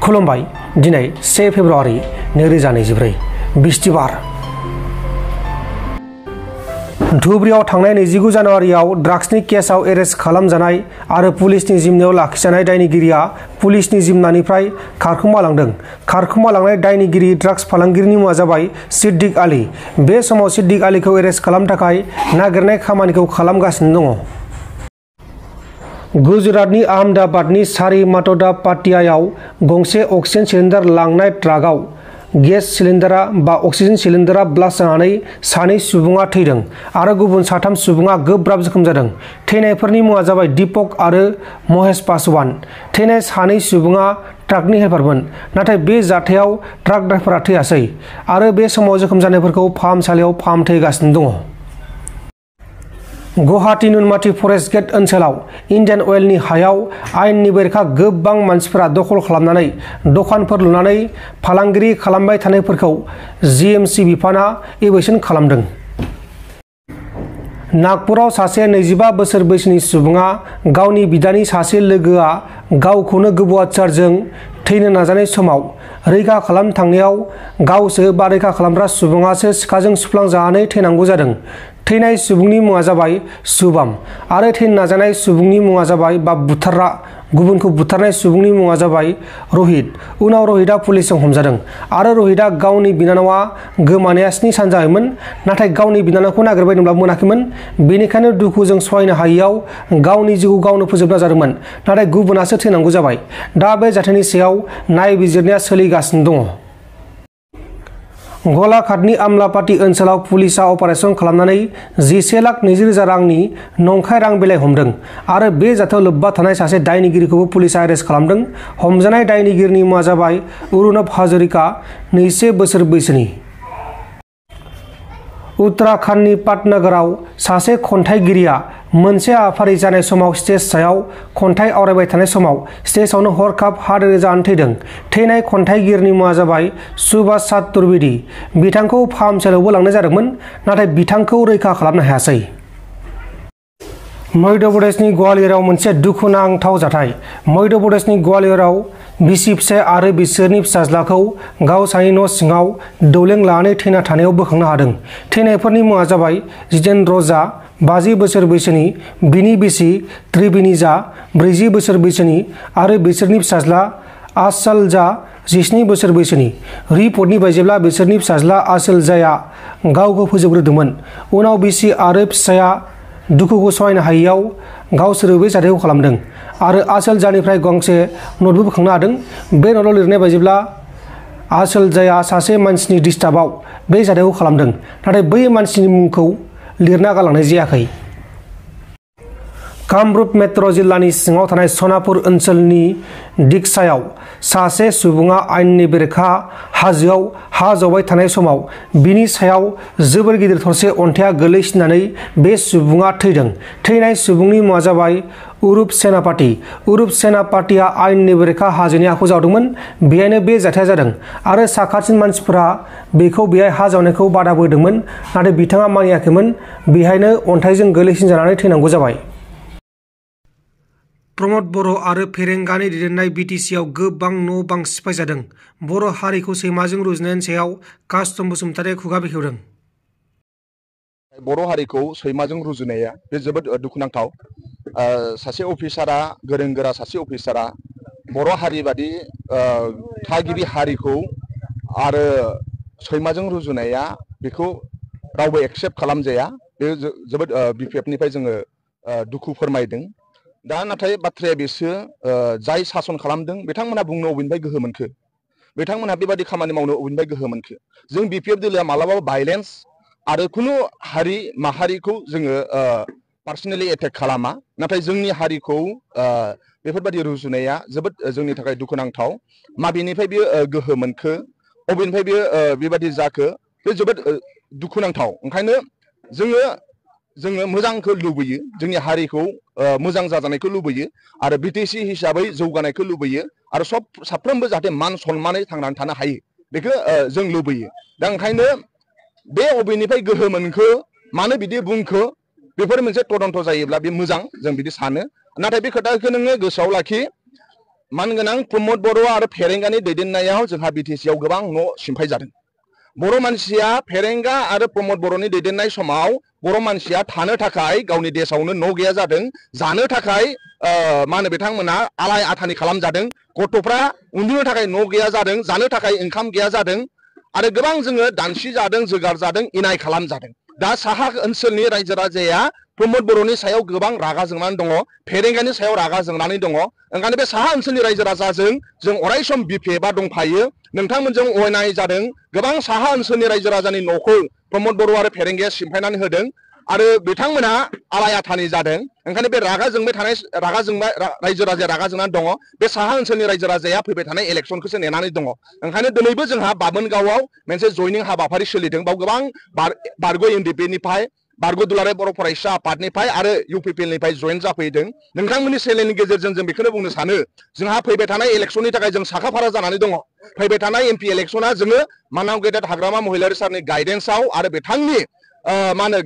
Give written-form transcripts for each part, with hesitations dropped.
खुलुमबाय दिनै 1 फेब्रुवारि 2024 बिस्तिबार धुबुरीआव थांनाय 29 जानुवारियाव ड्राग्सनि केसआव एरेस्ट खालामजानाय आरो पुलिसनि जिम्मायाव लाखिजानाय दायनिगिरिया पुलिसनि जिम्मानिफ्राय खारखोमा लांदों। खारखोमा लांनाय दायनिगिरि ड्राग्स फालांगिरिनि मुङा जाबाय सिद्दिक आली। बे समाव सिद्दिक आलीखौ एरेस्ट खालामनो थाखाय नागिरनाय खामानिखौ खालामगासिनो दङ। गुजरातनि आहमदाबादनि सारी माटोदा पाटियायाव गंसे अक्सिजेन सिलिन्डार लांनाय ट्राकआव गेस सिलिन्डारा अक्सिजेन सिलिन्डारा ब्लास्ट जानानै सानै सुबुङा थैदों आरो गुबुन साथाम सुबुङा गोब्राब जोखोम जादों। थैनायफोरनि मुङा जाबाय दीपक आरो महेश पासवान। थैनाय सानै सुबुङा ट्राकनि हेल्पारमोन, नाथाय बे जाथायाव ट्राक ड्राइभारा थैयासै आरो बे समाव जोखोम जानायफोरखौ फाहामसालियाव फाहामथाय होगासिनो दङ। गुवाहाटी नुनमाटी फरेस्ट गेट ओनसोलाव इन्डियान अइलनि हायाव आयेननि बेरेखा गोबां मानसिफोरा दखल खालामनानै दखानफोर लुनानै फालांगिरि खालामबाय थानायफोरखौ जीएमसी बिफाना इभेक्सन खालामदों। नागपुराव सासे 25 बोसोर बैसोनि सुबुङा गावनि बिदानि सासे लोगोआ गावखौनो गोबौ-अत्याचारजों थैनो नाजानाय समाव रैखा खालामनो थांनायाव गावसो बा रैखा खालामग्रा सुबुङासो सिखाजों सुफ्लांजानानै थैनांगौ जादों। थैनाय सुबुंनि मुङा जाबाय शुभम आरो थैनो नाजानाय सुबुंनि मुङा जाबाय गुबुनखौ बुथारनाय सुबुंनि मुङा जाबाय रहित। उनाव रहितआ पुलिसजों हमजादों आरो रहितआ गावनि बिनानावआ गोमानाया 7 सान जाबायमोन, नाथाय गावनि बिनानावखौ नागिरबाय दंब्ला मोनाखैमोन। बेनिखायनो दुखुजों सहायनो हायैयाव गावनि जिउखौ गावनो फोजोबना जादोंमोन, नाथाय गुबुनासो थैनांगौ जाबाय। दा बे जाथायनि सायाव नायबिजिरनाया सोलिगासिनो दङ। गलाघाटनि आमलापाटी ओनसोलाव पुलिसआ अपारेसन खालामनानै 11,20,000 रांनि नंखाय रां बिलाइ हमदों आरो बे जाथायाव लोब्बा थानाय सासे दायनिगिरिखौबो पुलिसआ एरेस्ट खालामदों। हमजानाय दायनिगिरिनि मुङा जाबाय अरुणव हाजरिका, 21 बोसोर बैसोनि। उत्तराखन्डनि पाटनगराव सासे खन्थाइगिरिया मोनसे हाबाफारि जानाय समाव स्टेज सायाव खन्थाइ आवरायबाय थानाय समाव स्टेजआवनो हरखाब हार्ट जानानै थैदों। थैनाय खन्थाइगिरिनि मुङा जाबाय सुभाष चतुर्वेदी। बिथांखौ फाहामसालियावबो लांनाय जादोंमोन, नाथाय बिथांखौ रैखा खालामनो हायासै। मध्य प्रदेशनि ग्वालियराव मोनसे दुखुनांथाव जाथाय। मध्य प्रदेशनि ग्वालियराव बिसि-फिसाय आरो बिसोरनि फिसाज्लाखौ गावसानि न' सिङाव दौलें लानानै थैना थानायाव बोखांनो हादों। थैनायफोरनि मुङा जाबाय जितेन्द्र झा, 50 बोसोर बैसोनि, बिनि बिसि त्रिवेणी झा, 40 बोसोर बैसोनि आरो बिसोरनि फिसाज्ला आचल झा, 17 बोसोर बैसोनि। रिपर्टनि बायदिब्ला बिसोरनि फिसाज्ला आचल झाया गावखौ फोजोबग्रोदोंमोन। उनाव बिसि आरो फिसाया दुखुखौ सहायनो हायैयाव गावसोरो बे जाथायखौ खालामदों आरो आचल झानिफ्राय गंसे नटबो बोखांनो हादों। बे नटआव लिरनाय बायदिब्ला आचल झाया सासे मानसिनि डिस्टार्बआव बे जाथायखौ खालामदों, नाथाय बै मानसिनि मुंखौ लिरना गालांनाय जायाखै। कामरुप मेट्र' जिल्लानि सिङाव थानाय सनापुर ओनसोलनि दिगसायाव सासे सुबुङा आयेननि बेरेखा हाजोआव हा जावबाय थानाय समाव बिनि सायाव जोबोर गिदिर थरसे अन्थाइआ गोलैसिननानै बे सुबुङा थैदों। थैनाय सुबुंनि मुङा जाबाय अरुप सेनापाति। अरुप सेनापातिया आयेननि बेरेखा हाजोनि हाखौ जावदोंमोन। बेहायनो बे जाथाया जादों आरो साखाथिनि मानसिफोरा बेखौ बेहाय हा जावनायखौ बादा होदोंमोन, नाथाय बिथाङा मानियाखैमोन। बेहायनो अन्थाइजों गोलैसिन जानानै थैनांगौ जाबाय। प्रमद बर' आरो फेरेंगानि दैदेननाय बिटिसिआव गोबां न' बां सिफायजादों। बर' हारिखौ सैमाजों रुजुनायनि सायाव कास्टम बसुमतारिया खुगा बेखेवदों। बर' हारिखौ सैमाजों रुजुनाया बे जोबोद दुखुनांथाव। सासे अफिसारा, गोरों गोरा सासे अफिसारा बर' हारि बादि थागिबि हारिखौ आरो सैमाजों रुजुनाया बेखौ रावबो एक्सेप्ट खालामजाया। बे जोबोद बिपिएफनिफ्राय जोङो दुखु फोरमायदों। दा नाथाय बाथ्राया बेसो, जाय सासन खालामदों बिथांमोना बुंनो अबेनिफ्राय गोहो मोनखो, बिथांमोनहा बेबादि खामानि मावनो अबेनिफ्राय गोहो मोनखो। जों बिपिएफ दोलोआ मालाबाबो भाइलेन्स आरो खुनु हारि माहारिखौ जोङो पार्सनेलि एटेक खालामा, नाथाय जोंनि हारिखौ बेफोरबायदि रुजुनाया जोबोद जोंनि थाखाय दुखुनांथाव। माबेनिफ्राय बेयो गोहो मोनखो, अबेनिफ्राय बेयो बेबायदि जाखो, बे जोबोद दुखुनांथाव। ओंखायनो जोङो मोजांखौ लुबैयो, जोंनि हारिखौ मोजां जाजानायखौ लुबैयो आरो बिटिसि हिसाबै जौगानायखौ लुबैयो आरो साफ्रोमबो जाहाथे मान सन्मानै थांनानै थानो हायो बेखौ जों लुबैयो। दा ओंखायनो बे अबेनिफ्राय गोहो मोनखो, मानो बिदि बुंखो, बेफोर मोनसे तदन्त जायोब्ला बे मोजां, जों बिदि सानो। नाथाय बे खोथाखौ नोङो गोसोआव लाखि, मानगोनां प्रमद बर' आरो फेरेंगानि दैदेननायाव जोंहा बिटिसिआव गोबां न' सिमफाय जादों। बर' मानसिया फेरेंगा आरो प्रमद बर'नि दैदेननाय समाव बर' मानसिया थानो थाखाय गावनि देशआवनो न' गैया जादों, जानो थाखाय मा होनो बिथांमोना आलाय आथानि खालामजादों, गथ'फ्रा उन्दुनो थाखाय न' गैया जादों, जानो थाखाय ओंखाम गैया जादों आरो गोबां जोङो दानसि जादों, जोगार जादों, इनाय खालामजादों। दा साहा ओनसोलनि रायजो राजाया प्रमद बर'नि सायाव गोबां रागा जोंनानै दङ, फेरेंगानि सायाव रागा जोंनानै दङ। ओंखायनो बे साहा ओनसोलनि रायजो राजाजों जों अरायसम बिपिएफआ दंफायो, नोंथांमोनजों अयनाय जादों। गोबां साहा ओनसोलनि रायजो राजानि न'खौ प्रमद बर' आरो फेरेंगाया सिमफायनानै होदों आरो बिथांमोना आलाय आथानि जादों। ओंखायनो बे रागा जोंबाय थानाय रायजो राजाया रागा जोंनानै दङ। बे साहा ओनसोलनि रायजो राजाया फैबाय थानाय इलेक्सनखौसो नेनानै दङ। ओंखायनो दिनैबो जोंहा बामोनगावआव मोनसे जयनिं हाबाफारि सोलिदों। बाव गोबां बारग' एनडिपिनिफ्राय, बारग' दुलाराय बर' फरायसा आफादनिफ्राय आरो इउपिपिएलनिफ्राय जयेन जाफैदों। नोंथांमोननि सेलेनि गेजेरजों जों बेखौनो बुंनो सानो, जोंहा फैबाय थानाय इलेक्सननि थाखाय जों साखाफारा जानानै दङ। फैबाय थानाय एमपि इलेक्सना जोङो मानाव गेदेर हाग्रामा महिलारि सारनि गाइडेन्सआव आरो बिथांनि मा होनो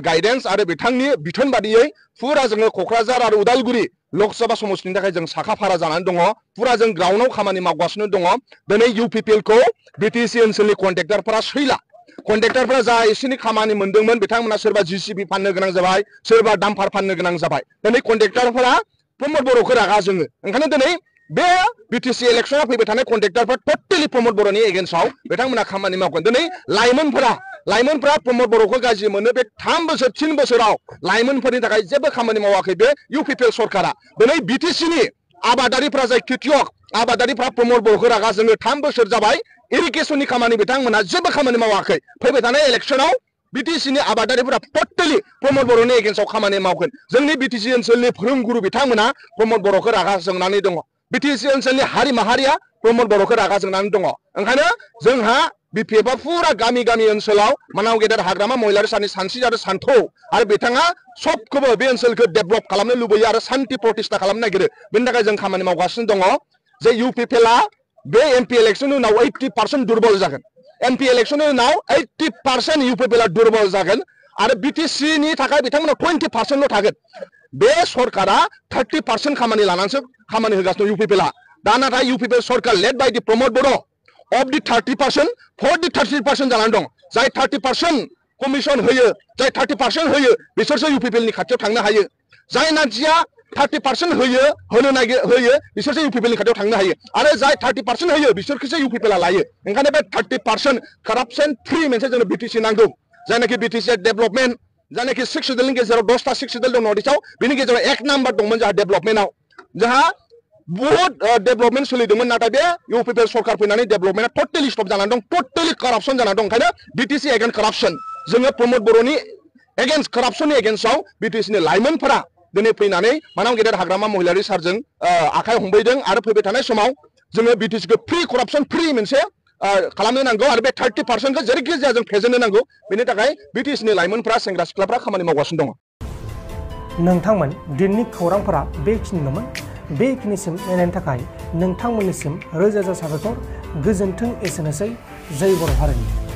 गाइडेन्स आरो बिथांनि बिथोन बादियै फुरा जोङो क'क्राझार आरो उदालगुरि लकसभा समस्तिनि थाखाय जों साखाफारा जानानै दङ। फुरा जों ग्राउन्डआव खामानि मावगासिनो दङ। दिनै इउपिपिएलखौ बिटिसि ओनसोलनि कन्ट्रेक्टरफोरा सैला। कन्ट्रेक्टरफोरा जा एसेनि खामानि मोनदोंमोन, बिथांमोना सोरबा जिसिबि फाननो गोनां जाबाय, सोरबा डाम्पार फाननो गोनां जाबाय। दिनै कन्ट्रेक्टरफोरा प्रमद बर'खौ रागा जोङो। ओंखायनो दिनै बे बिटिसि इलेक्सना फैबाय थानाय कन्ट्रेक्टरफोरा टटेलि प्रमद बर'नि एगेन्स्टआव बिथांमोना खामानि मावगोन। दिनै लाइमोनफोरा प्रमद बर'खौ गाज्रि मोनो। बे 3 बोसोर 3 बोसोराव लाइमोनफोरनि थाखाय जेबो खामानि मावाखै बे इउपिपिएल सरकारा। दिनै बिटिसिनि आबादारिफ्रा जाय खेतियक आबादारिफ्रा प्रमद बर'खौ रागा जोङो। 3 बोसोर जाबाय इरिगेसननि खामानि बिथांमोना जेबो खामानि मावाखै। फैबाय थानाय इलेक्सनाव बिटिसिनि आबादारिफोरा टटेलि प्रमद बर'नि एगेन्स्टआव खामानि मावगोन। जोंनि बिटिसि ओनसोलनि फोरोंगुरु बिथांमोना प्रमद बर'खौ रागा जोंनानै दङ। बिटिसि ओनसोलनि हारि माहारिया प्रमद बर'खौ रागा जोंनानै दङ। ओंखायनो जोंहा बिपिएफआ फुरा गामि गामि ओनसोलाव मानाव गेदेर हाग्रामा महिलारि सारनि सानस्रि आरो सान्थौ आरो बिथाङा सबखौबो बे ओनसोलखौ डेभेलप खालामनो लुबैयो आरो शान्ति प्रतिष्ठा खालामनो नागिरो। बेनि थाखाय जों खामानि मावगासिनो दङ। जे इउपिपिएलआ बे एमपि इलेक्सननि उनाव 80% दुरबल जागोन। एमपि इलेक्सननि उनाव 80% इउपिपिएलआ दुरबल जागोन आरो बिटिसिनि थाखाय बिथांमोना 20%ल' थागोन। बे सरकारा 30% खामानि लानानैसो खामानि होगासिनो इउपिपिएलआ। दा नाथाय इउपिपिएल सरकार led by the Pramod Bodo' of the 30% 40% जानानै दं। जाय 30% कमिसन होयो, जाय 30% होयो, बिसोरसो इउपिपिएलनि खाथियाव थांनो हायो। जाय मानसिया 30% होयो बिसोरसो इउपिपिएलनि खाथियाव थांनो हायो आरो जाय 30% होयो बिसोरखौसो इउपिपिएलआ लायो। ओंखायनो बे 30% कारापसन फ्रि मोनसे जोंनो बिटिसि नांगौ। जायनाखि बिटिसि डेभेलपमेन्ट, जायनाखि 6 सिडुलनि गेजेराव 10टा 6 सिडुल दं नर्थ इस्टआव, बिनि गेजेराव 1 नाम्बार दंमोन जोंहा डेभेलपमेन्टआव। जोंहा बहुत डेभेलपमेन्ट सोलिदोंमोन, नाथाय बे इउपिपिएल सरकार फैनानै डेभेलपमेन्टआ टटेलि स्टप जानानै दं, टटेलि करापसन जानानै दं। ओंखायनो बिटिसि एगेन्स्ट करापसन, जोङो प्रमद बर'नि एगेन्स्ट करापसननि एगेन्स्टआव बिटिसिनि लाइमोनफोरा दिनै फैनानै मानाव गेदेर हाग्रामा महिलारि सारजों आखाइ हमबोदों आरो फैबाय थानाय समाव जोङो बिटिसिखौ फ्रि करापसन फ्रि मोनसे खालामनो नांगौ आरो बे 30%खौ जेरैखि जाया जों फेजेननो नांगौ। बेनि थाखाय बिटिसिनि लाइमोनफ्रा, सेंग्रा सिख्लाफ्रा खामानि मावगासिनो दङ। नोंथांमोन दिनैनि खौरांफोरा बेखिनिल'मोन। बेखिनिसिम नायनायनि थाखाय नोंथांमोननिसिम रोजा रोजा साबायखर। गोजोन्थों। एसेनोसै। जय बर' हारिनि।